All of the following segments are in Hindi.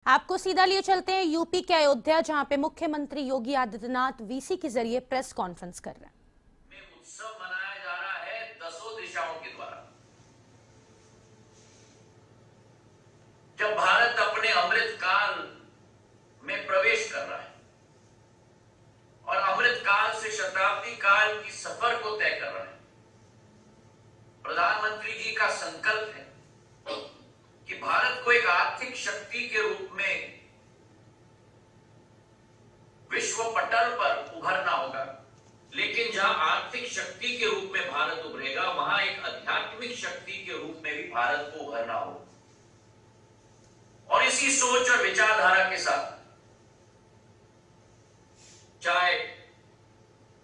आपको सीधा लिए चलते हैं यूपी के अयोध्या, जहां पे मुख्यमंत्री योगी आदित्यनाथ वीसी के जरिए प्रेस कॉन्फ्रेंस कर रहे हैं। उत्सव मनाया जा रहा है 10 दिशाओं के द्वारा। जब भारत अपने अमृत काल में प्रवेश कर रहा है और अमृत काल से शताब्दी काल की सफर को तय कर रहा है, प्रधानमंत्री जी का संकल्प है कि भारत को एक आर्थिक शक्ति के रूप में विश्व पटल पर उभरना होगा। लेकिन जहां आर्थिक शक्ति के रूप में भारत उभरेगा, वहां एक आध्यात्मिक शक्ति के रूप में भी भारत को उभरना होगा। और इसी सोच और विचारधारा के साथ चाहे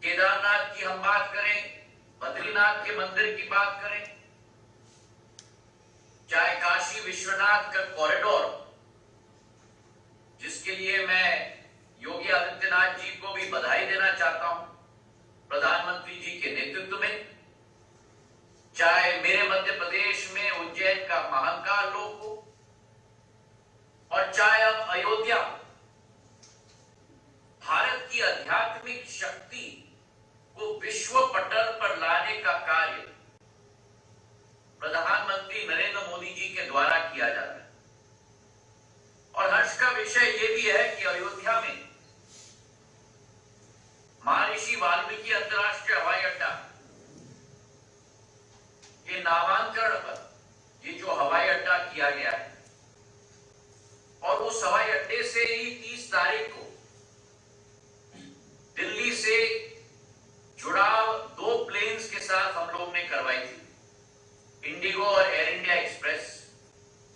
केदारनाथ की हम बात करें, बद्रीनाथ के मंदिर की बात करें, चाहे काशी विश्वनाथ का कॉरिडोर, जिसके लिए मैं योगी आदित्यनाथ जी को भी बधाई देना चाहता हूं प्रधानमंत्री जी के नेतृत्व में, चाहे मेरे मध्य प्रदेश में उज्जैन का महाकाल लोक हो, और चाहे अब अयोध्या, भारत की आध्यात्मिक शक्ति को विश्व पटल पर लाने का कार्य प्रधानमंत्री नरेंद्र मोदी जी के द्वारा किया जा रहा है। और हर्ष का विषय यह भी है कि अयोध्या में महर्षि वाल्मीकि अंतर्राष्ट्रीय हवाई अड्डा के नामांकन पर ये जो हवाई अड्डा किया गया है, और उस हवाई अड्डे से ही 30 तारीख को दिल्ली से जुड़ाव 2 प्लेन्स के साथ हम लोग ने करवाई थी, इंडिगो और एयर इंडिया एक्सप्रेस।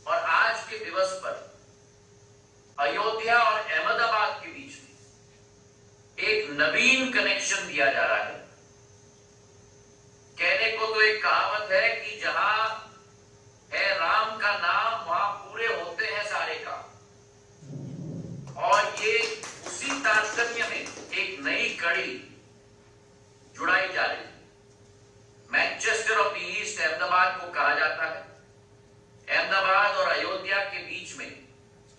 और आज के दिवस पर अयोध्या और अहमदाबाद के बीच में एक नवीन कनेक्शन दिया जा रहा है। कहने को तो एक कहावत है कि जहां है राम का नाम, वहां पूरे होते हैं सारे काम। और ये उसी तारतम्य में एक नई कड़ी जुड़ाई जा रही है। Manchester of the east Ahmedabad को कहा जाता है। अहमदाबाद और अयोध्या के बीच में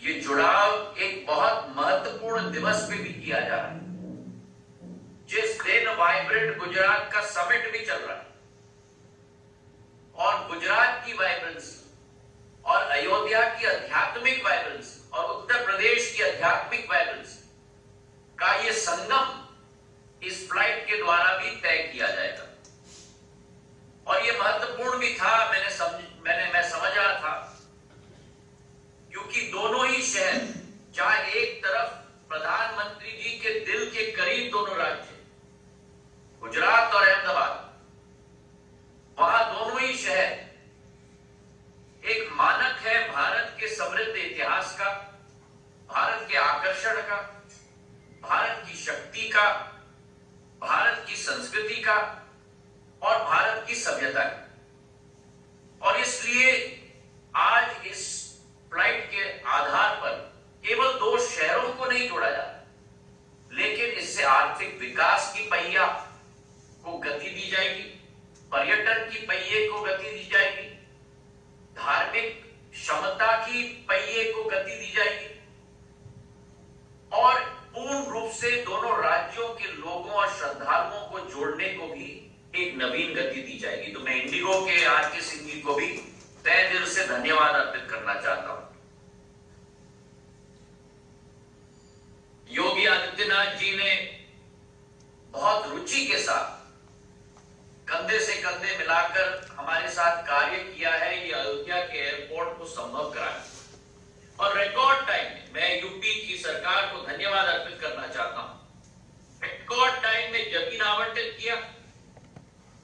ये जुड़ाव एक बहुत महत्वपूर्ण दिवस पे भी किया जा रहा है, जिस दिन वाइब्रेंट गुजरात का समिट भी चल रहा है। और गुजरात की वाइब्रेंसी और अयोध्या की आध्यात्मिक वाइब्रेंसी और उत्तर प्रदेश की आध्यात्मिक वाइब्रेंसी का ये संगम इस फ्लाइट के द्वारा भी तय किया जाएगा। और ये महत्वपूर्ण भी था, मैं समझ रहा था, क्योंकि दोनों ही शहर, चाहे एक तरफ प्रधानमंत्री जी के दिल के करीब दोनों राज्य गुजरात और अहमदाबाद, वहां दोनों ही शहर एक मानक है भारत के समृद्ध इतिहास का, भारत के आकर्षण का, भारत की शक्ति का, भारत की संस्कृति का और भारत की सभ्यता की। और इसलिए आज इस फ्लाइट के आधार पर केवल 2 शहरों को नहीं जोड़ा जाता, लेकिन इससे आर्थिक विकास की पहिया को गति दी जाएगी, पर्यटन की पहिए को गति दी जाएगी, धार्मिक क्षमता की पहिए को गति दी जाएगी, और पूर्ण रूप से दोनों राज्यों के लोगों और श्रद्धालुओं को जोड़ने को भी एक नवीन गति दी जाएगी। तो मैं इंडिगो के आर.के. सिंह जी को भी तहे दिल से धन्यवाद अर्पित करना चाहता हूं। योगी आदित्यनाथ जी ने बहुत रुचि के साथ कंधे से कंधे मिलाकर हमारे साथ कार्य किया है। ये अयोध्या के एयरपोर्ट को संभव कराया और रिकॉर्ड टाइम में, मैं यूपी की सरकार को धन्यवाद अर्पित करना चाहता हूं, रिकॉर्ड टाइम में जमीन आवंटित किया।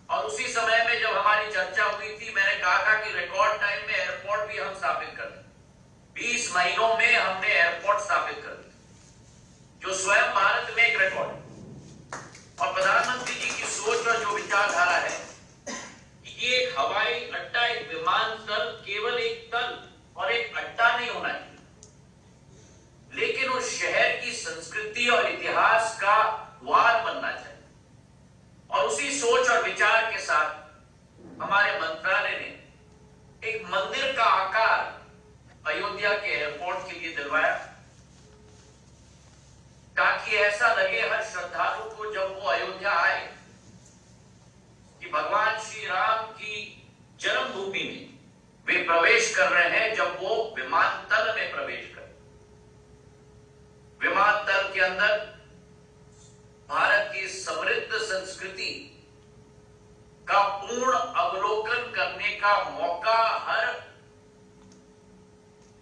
और उसी समय में जब हमारी चर्चा हुई थी, मैंने कहा था कि रिकॉर्ड टाइम में एयरपोर्ट भी हम स्थापित कर दें। 20 महीनों में हमने एयरपोर्ट स्थापित कर दिया, जो स्वयं भारत में एक रिकॉर्ड है। और प्रधानमंत्री जी की सोच और जो विचारधारा है कि ये एक हवाई अड्डा, एक विमानतल केवल एक तल और एक अड्डा नहीं होना चाहिए, लेकिन उस शहर की संस्कृति और इतिहास का द्वार बनना चाहिए। और उसी सोच और विचार के साथ हमारे मंत्रालय ने एक मंदिर का आकार अयोध्या के एयरपोर्ट के लिए दिलवाया। ताकि ऐसा लगे हर श्रद्धालु को जब वो अयोध्या आए कि भगवान श्री राम की जन्मभूमि में वे प्रवेश कर रहे हैं। जब वो विमानतल में प्रवेश कर, विमानतल के अंदर भारत की समृद्ध संस्कृति का पूर्ण अवलोकन करने का मौका हर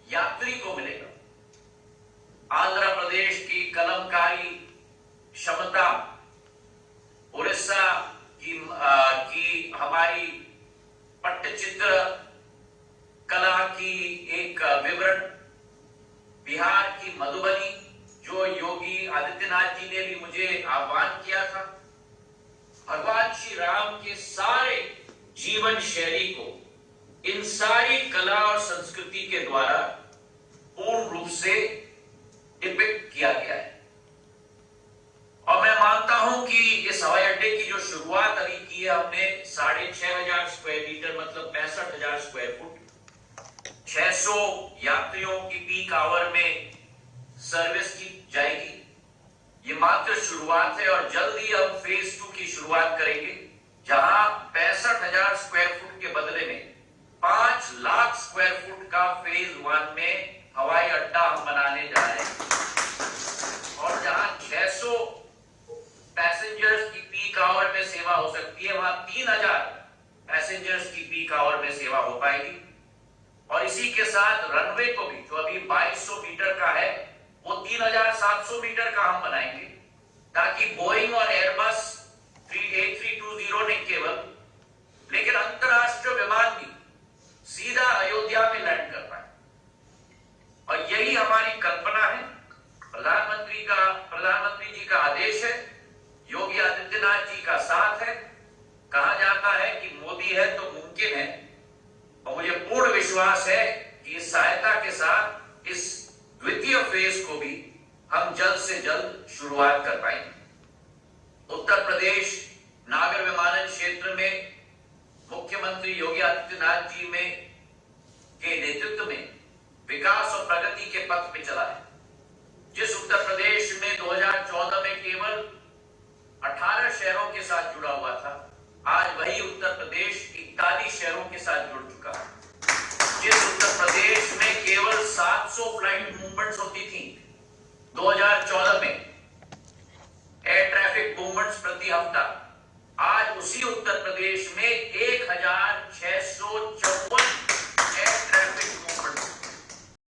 यात्री को मिलेगा। आंध्र प्रदेश की कलमकारी क्षमता, उड़ीसा की हमारी पट्टचित्र कला की एक विवरण, बिहार की मधुबनी जो योगी आदित्यनाथ जी ने भी मुझे आह्वान किया था, भगवान श्री राम के सारे जीवन शैली को इन सारी कला और संस्कृति के द्वारा पूर्ण रूप से डिपिक्ट किया गया है। और मैं मानता हूं कि इस हवाई अड्डे की जो शुरुआत अभी की है हमने 6,500 स्क्वायर मीटर मतलब 65,000 स्क्वायर फुट, 600 यात्रियों की पीक आवर में सर्विस की जाएगी। ये मात्र शुरुआत है और जल्द ही हम फेज 2 की शुरुआत करेंगे, जहां 65,000 स्क्वायर फुट के बदले में 5 लाख स्क्वायर फुट का फेज 1 में हवाई अड्डा हम बनाने जा रहे हैं। और जहां 600 पैसेंजर्स की पीक आवर में सेवा हो सकती है, वहां 3,000 पैसेंजर्स की पीक आवर में सेवा हो पाएगी। और इसी के साथ रनवे को भी, जो अभी 2200 मीटर का है, वो 3,700 मीटर का हम बनाएंगे, ताकि बोइंग और एयरबस A320 ने केवल, लेकिन अंतरराष्ट्रीय विमान भी सीधा अयोध्या में लैंड कर पाए। और यही हमारी कल्पना है। प्रधानमंत्री जी का आदेश है, योगी आदित्यनाथ जी का साथ है। कहा जाता है कि मोदी है तो मुमकिन है, और मुझे पूर्ण विश्वास है कि इस सहायता के साथ इस द्वितीय फेज को भी हम जल्द से जल्द शुरुआत कर पाएंगे। उत्तर प्रदेश नागर विमानन क्षेत्र में मुख्यमंत्री योगी आदित्यनाथ जी के नेतृत्व में विकास और प्रगति के पथ पे चला है। जिस उत्तर प्रदेश में 2014 में केवल 18 शहरों के साथ जुड़ा हुआ था, आज वही उत्तर प्रदेश 41 शहरों के साथ जुड़ चुका है। जिस उत्तर प्रदेश में केवल 700 फ्लाइट मूवमेंट्स होती थी 2014 में, एयर ट्रैफिक मूवमेंट्स प्रति हफ्ता, आज उसी उत्तर प्रदेश में 1,654 एयर ट्रैफिक